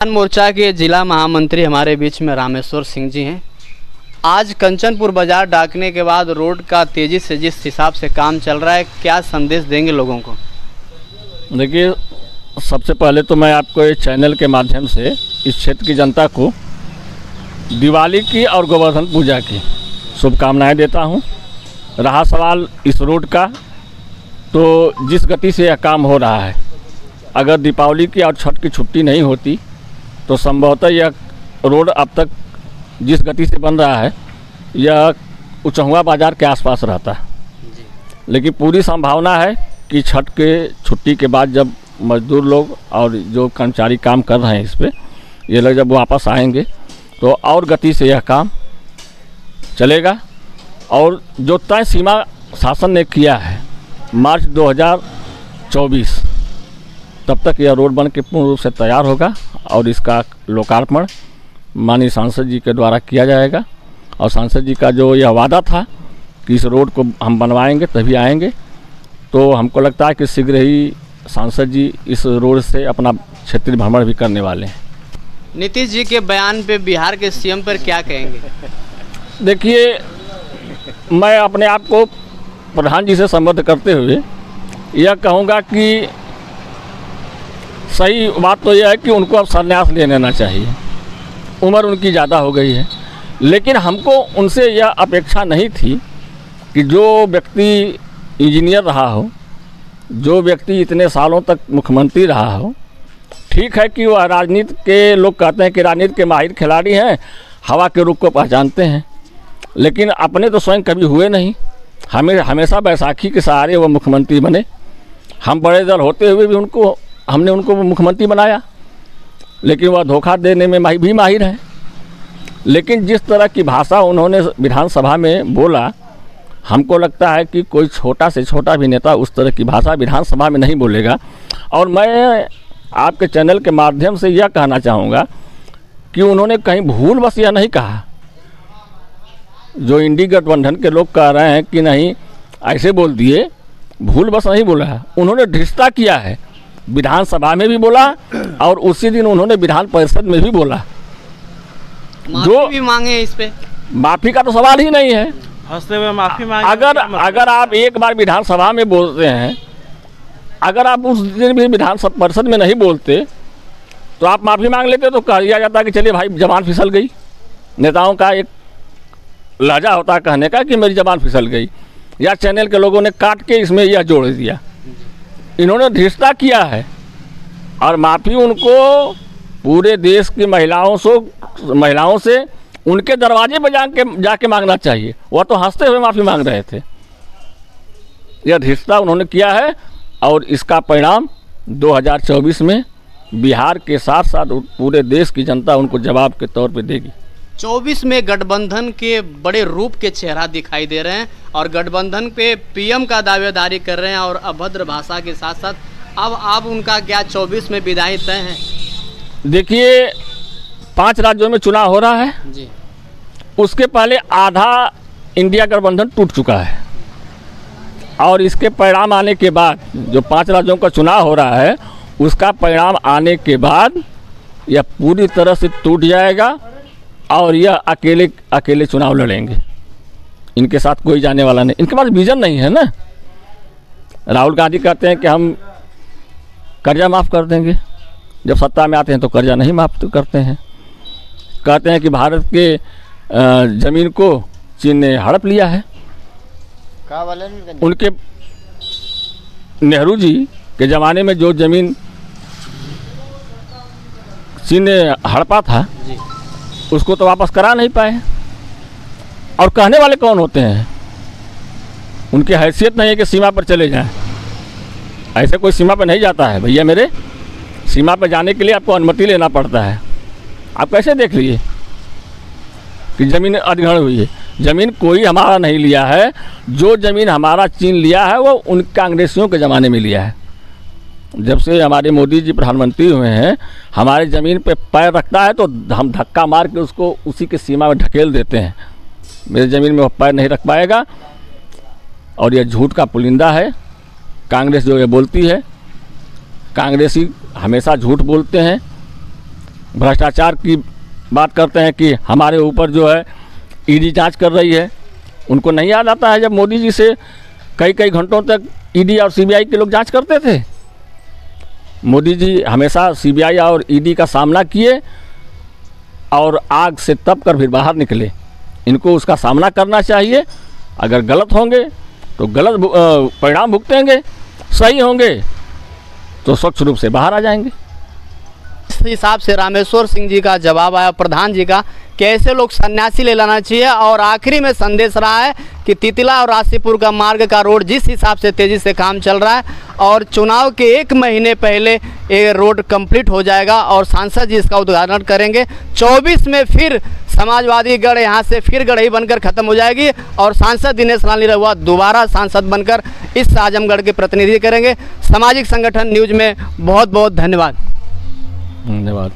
किसान मोर्चा के जिला महामंत्री हमारे बीच में रामेश्वर सिंह जी हैं। आज कंचनपुर बाजार डाकने के बाद रोड का तेज़ी से जिस हिसाब से काम चल रहा है, क्या संदेश देंगे लोगों को? देखिए, सबसे पहले तो मैं आपको इस चैनल के माध्यम से इस क्षेत्र की जनता को दिवाली की और गोवर्धन पूजा की शुभकामनाएं देता हूं। रहा सवाल इस रोड का, तो जिस गति से यह काम हो रहा है, अगर दीपावली की और छठ की छुट्टी नहीं होती तो संभवतः यह रोड अब तक जिस गति से बन रहा है यह उचहुआ बाज़ार के आसपास रहता है। लेकिन पूरी संभावना है कि छठ के छुट्टी के बाद जब मजदूर लोग और जो कर्मचारी काम कर रहे हैं इस पे, ये लोग जब वापस आएंगे तो और गति से यह काम चलेगा। और जो तय सीमा शासन ने किया है मार्च 2024 तब तक यह रोड बन के पूर्ण रूप से तैयार होगा और इसका लोकार्पण माननीय सांसद जी के द्वारा किया जाएगा। और सांसद जी का जो यह वादा था कि इस रोड को हम बनवाएंगे तभी आएंगे, तो हमको लगता है कि शीघ्र ही सांसद जी इस रोड से अपना क्षेत्रीय भ्रमण भी करने वाले हैं। नीतीश जी के बयान पे बिहार के सीएम पर क्या कहेंगे? देखिए, मैं अपने आप को प्रधान जी से संबोधित करते हुए यह कहूँगा कि सही बात तो यह है कि उनको अब संन्यास ले लेना चाहिए। उम्र उनकी ज़्यादा हो गई है, लेकिन हमको उनसे यह अपेक्षा नहीं थी कि जो व्यक्ति इंजीनियर रहा हो, जो व्यक्ति इतने सालों तक मुख्यमंत्री रहा हो, ठीक है कि वह राजनीति के लोग कहते हैं कि राजनीति के माहिर खिलाड़ी हैं, हवा के रुख को पहचानते हैं, लेकिन अपने तो स्वयं कभी हुए नहीं। हमेशा बैसाखी के सहारे वो मुख्यमंत्री बने। हम बड़े दल होते हुए भी हमने उनको मुख्यमंत्री बनाया, लेकिन वह धोखा देने में भी माहिर है। लेकिन जिस तरह की भाषा उन्होंने विधानसभा में बोला, हमको लगता है कि कोई छोटा से छोटा भी नेता उस तरह की भाषा विधानसभा में नहीं बोलेगा। और मैं आपके चैनल के माध्यम से यह कहना चाहूँगा कि उन्होंने कहीं भूल बस यह नहीं कहा, जो इंडी गठबंधन के लोग कह रहे हैं कि नहीं ऐसे बोल दिए, भूल बस नहीं बोला है। उन्होंने धृष्टता किया है, विधानसभा में भी बोला और उसी दिन उन्होंने विधान परिषद में भी बोला। जो भी मांगे इस पे माफ़ी का तो सवाल ही नहीं है। हंसते हुए माफ़ी मांगे। अगर आप एक बार विधानसभा में बोलते हैं, अगर आप उस दिन भी विधानसभा परिषद में नहीं बोलते तो आप माफ़ी मांग लेते तो कह दिया जाता कि चलिए भाई जबान फिसल गई। नेताओं का एक लहजा होता है कहने का कि मेरी जबान फिसल गई, या चैनल के लोगों ने काट के इसमें यह जोड़ दिया। इन्होंने धृष्टता किया है और माफ़ी उनको पूरे देश की महिलाओं से उनके दरवाजे पर जाके मांगना चाहिए। वह तो हंसते हुए माफ़ी मांग रहे थे। यह धृष्टता उन्होंने किया है और इसका परिणाम 2024 में बिहार के साथ साथ पूरे देश की जनता उनको जवाब के तौर पे देगी। 24 में गठबंधन के बड़े रूप के चेहरा दिखाई दे रहे हैं और गठबंधन पे पीएम का दावेदारी कर रहे हैं और अभद्र भाषा के साथ साथ अब उनका क्या 24 में विदाई तय है? देखिए, 5 राज्यों में चुनाव हो रहा है जी। उसके पहले आधा इंडिया गठबंधन टूट चुका है और इसके परिणाम आने के बाद जो 5 राज्यों का चुनाव हो रहा है उसका परिणाम आने के बाद यह पूरी तरह से टूट जाएगा और यह अकेले चुनाव लड़ेंगे। इनके साथ कोई जाने वाला नहीं। इनके पास विजन नहीं है ना। राहुल गांधी कहते हैं कि हम कर्जा माफ़ कर देंगे, जब सत्ता में आते हैं तो कर्जा नहीं माफ़ करते हैं। कहते हैं कि भारत के ज़मीन को चीन ने हड़प लिया है। उनके नेहरू जी के ज़माने में जो ज़मीन चीन ने हड़पा था उसको तो वापस करा नहीं पाए। और कहने वाले कौन होते हैं? उनकी हैसियत नहीं है कि सीमा पर चले जाएं। ऐसे कोई सीमा पर नहीं जाता है भैया मेरे। सीमा पर जाने के लिए आपको अनुमति लेना पड़ता है। आप कैसे देख लीजिए कि ज़मीन अधिग्रहण हुई है? ज़मीन कोई हमारा नहीं लिया है। जो ज़मीन हमारा चीन लिया है वो उन कांग्रेसियों के ज़माने में लिया है। जब से हमारे मोदी जी प्रधानमंत्री हुए हैं, हमारे ज़मीन पे पैर रखता है तो हम धक्का मार के उसको उसी के सीमा में ढकेल देते हैं। मेरी ज़मीन में वो पैर नहीं रख पाएगा। और यह झूठ का पुलिंदा है। कांग्रेस जो ये बोलती है, कांग्रेसी हमेशा झूठ बोलते हैं। भ्रष्टाचार की बात करते हैं कि हमारे ऊपर जो है ईडी जांच कर रही है। उनको नहीं याद आता है जब मोदी जी से कई कई घंटों तक ईडी और सीबीआई के लोग जांच करते थे। मोदी जी हमेशा सीबीआई और ईडी का सामना किए और आग से तप कर फिर बाहर निकले। इनको उसका सामना करना चाहिए। अगर गलत होंगे तो गलत परिणाम भुगतेंगे, सही होंगे तो स्वच्छ रूप से बाहर आ जाएंगे। इस हिसाब से रामेश्वर सिंह जी का जवाब आया प्रधान जी का कि ऐसे लोग सन्यासी ले लेना चाहिए। और आखिरी में संदेश रहा है कि तितला और राशीपुर का मार्ग का रोड जिस हिसाब से तेज़ी से काम चल रहा है और चुनाव के 1 महीने पहले ये रोड कंप्लीट हो जाएगा और सांसद जी इसका उद्घाटन करेंगे। 24 में फिर समाजवादी गढ़ यहाँ से फिर गढ़ ही बनकर ख़त्म हो जाएगी और सांसद दिनेश लाल निरहुआ दोबारा सांसद बनकर इस आजमगढ़ के प्रतिनिधि करेंगे। सामाजिक संगठन न्यूज़ में बहुत बहुत धन्यवाद। धन्यवाद।